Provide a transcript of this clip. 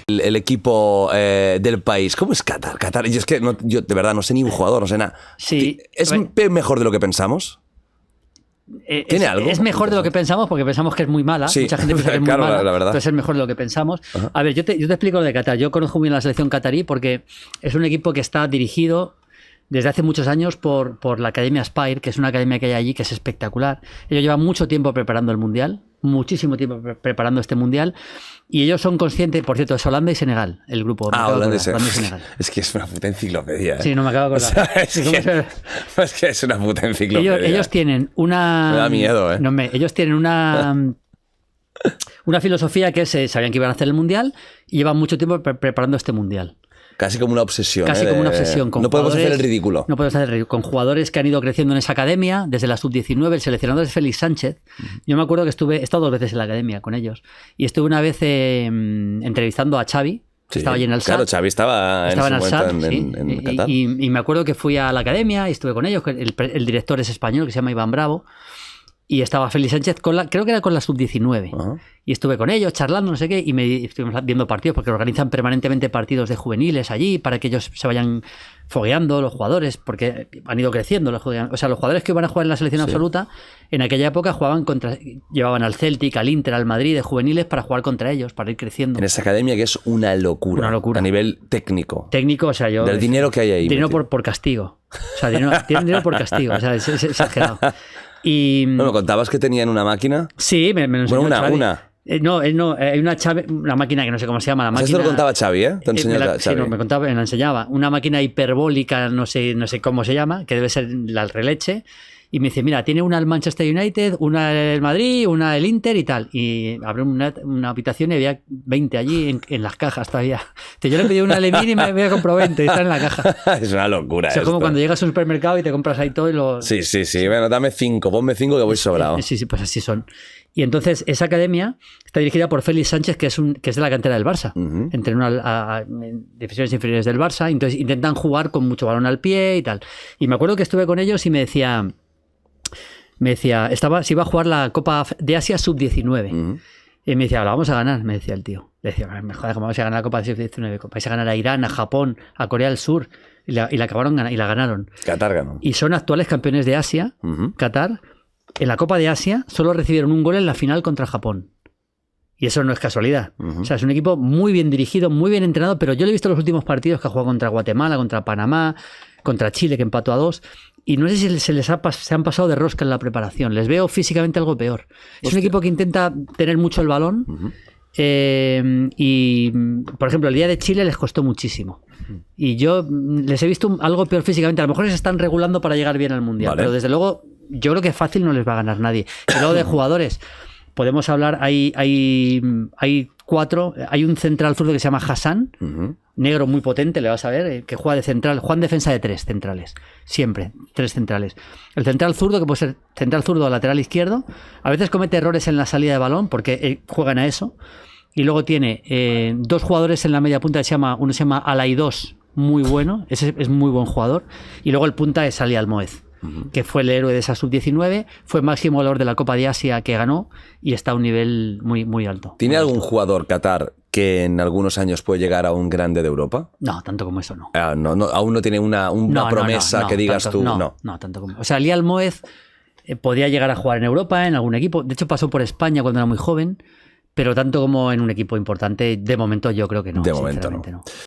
El equipo del país, ¿cómo es Qatar? Qatar, yo es que yo de verdad no sé ni un jugador, no sé nada. Sí, ¿Es mejor de lo que pensamos? ¿Tiene algo? Es mejor de lo que pensamos porque pensamos que es muy mala. Sí, mucha gente piensa que es muy claro, mala, la verdad. entonces es mejor de lo que pensamos. Ajá. A ver, yo te explico lo de Qatar. Yo conozco muy bien la selección qatarí porque es un equipo que está dirigido desde hace muchos años por la Academia Spire, que es una academia que hay allí que es espectacular. Ellos llevan mucho tiempo preparando el Mundial, muchísimo tiempo preparando este Mundial, y ellos son conscientes, por cierto, es Holanda y Senegal, el grupo. Holanda y Senegal. Es que es una puta enciclopedia. Sí, no me acabo de acordar. O sea, es que es una puta enciclopedia. Ellos tienen una... Me da miedo, ¿eh? No, ellos tienen una filosofía que sabían que iban a hacer el Mundial y llevan mucho tiempo preparando este Mundial. Casi como una obsesión. Casi como una obsesión. No podemos hacer el ridículo. No podemos hacer el ridículo. Con jugadores que han ido creciendo en esa academia, desde la sub-19, el seleccionador es Félix Sánchez. Yo me acuerdo que he estado 2 veces en la academia con ellos. Y estuve una vez entrevistando a Xavi, que estaba allí en el SAD. Claro, Xavi estaba en el SAD, en Qatar. Y me acuerdo que fui a la academia y estuve con ellos. El director es español, que se llama Iván Bravo. Y estaba Félix Sánchez creo que era con la sub-19. Uh-huh. Y estuve con ellos charlando, no sé qué, y estuvimos viendo partidos, porque organizan permanentemente partidos de juveniles allí para que ellos se vayan fogueando, los jugadores, porque han ido creciendo. Los jugadores que van a jugar en la selección absoluta, en aquella época llevaban al Celtic, al Inter, al Madrid de juveniles para jugar contra ellos, para ir creciendo. En esa academia que es una locura. Una locura. A nivel técnico. Técnico, o sea, del dinero que hay ahí. Dinero por castigo. O sea, tienen dinero por castigo, o sea, es exagerado. Y ¿me contabas que tenían una máquina? Sí, me lo enseñó Xavi. No, hay una máquina que no sé cómo se llama. La máquina, esto lo contaba Xavi, ¿eh? Te enseñó Xavi. Sí, me la enseñaba. Una máquina hiperbólica, no sé cómo se llama, que debe ser la releche. Y me dice, mira, tiene una el Manchester United, una el Madrid, una el Inter y tal. Y abrí una habitación y había 20 allí en las cajas todavía. Entonces yo le pedí una Lemin y me había comprado 20 y están en la caja. Es una locura. Es como cuando llegas a un supermercado y te compras ahí todo y lo... Sí. Bueno, dame 5, ponme 5 que voy sobrado. Sí, pues así son. Y entonces esa academia está dirigida por Félix Sánchez, que es de la cantera del Barça. Uh-huh. Entrenó en divisiones inferiores del Barça. Entonces intentan jugar con mucho balón al pie y tal. Y me acuerdo que estuve con ellos y me decía, si iba a jugar la Copa de Asia sub-19. Uh-huh. Y me decía, la vamos a ganar, me decía el tío. Le decía, me jodas, ¿cómo vamos a ganar la Copa de sub-19? Vais a ganar a Irán, a Japón, a Corea del Sur. Y la ganaron. Qatar ganó. Y son actuales campeones de Asia, uh-huh. Qatar. En la Copa de Asia solo recibieron un gol en la final contra Japón. Y eso no es casualidad. Uh-huh. O sea, es un equipo muy bien dirigido, muy bien entrenado, pero yo le he visto los últimos partidos que ha jugado contra Guatemala, contra Panamá, contra Chile, que empató a 2. Y no sé si se han pasado de rosca en la preparación. Les veo físicamente algo peor. Es un equipo que intenta tener mucho el balón. Uh-huh. Y, por ejemplo, el día de Chile les costó muchísimo. Y yo les he visto algo peor físicamente. A lo mejor se están regulando para llegar bien al Mundial. Vale. Pero desde luego, yo creo que fácil no les va a ganar nadie. Y luego de jugadores, podemos hablar, hay 4. Hay un central zurdo que se llama Hassan, uh-huh. Negro muy potente, le vas a ver, que juega de central, juega en defensa de 3 centrales, siempre, 3 centrales. El central zurdo, que puede ser central zurdo o lateral izquierdo, a veces comete errores en la salida de balón porque juegan a eso. Y luego tiene 2 jugadores en la media punta, uno se llama Alaidos, muy bueno, ese es muy buen jugador, y luego el punta es Ali Almoez, uh-huh. que fue el héroe de esa sub-19, fue máximo goleador de la Copa de Asia que ganó y está a un nivel muy, muy alto. ¿Tiene algún jugador Qatar que en algunos años puede llegar a un grande de Europa? No, tanto como eso no. No, aún no tiene una promesa que digas tanto, tú. No, tanto como. O sea, Ali Almoez podía llegar a jugar en Europa, en algún equipo. De hecho, pasó por España cuando era muy joven, pero tanto como en un equipo importante, de momento yo creo que no. De momento no.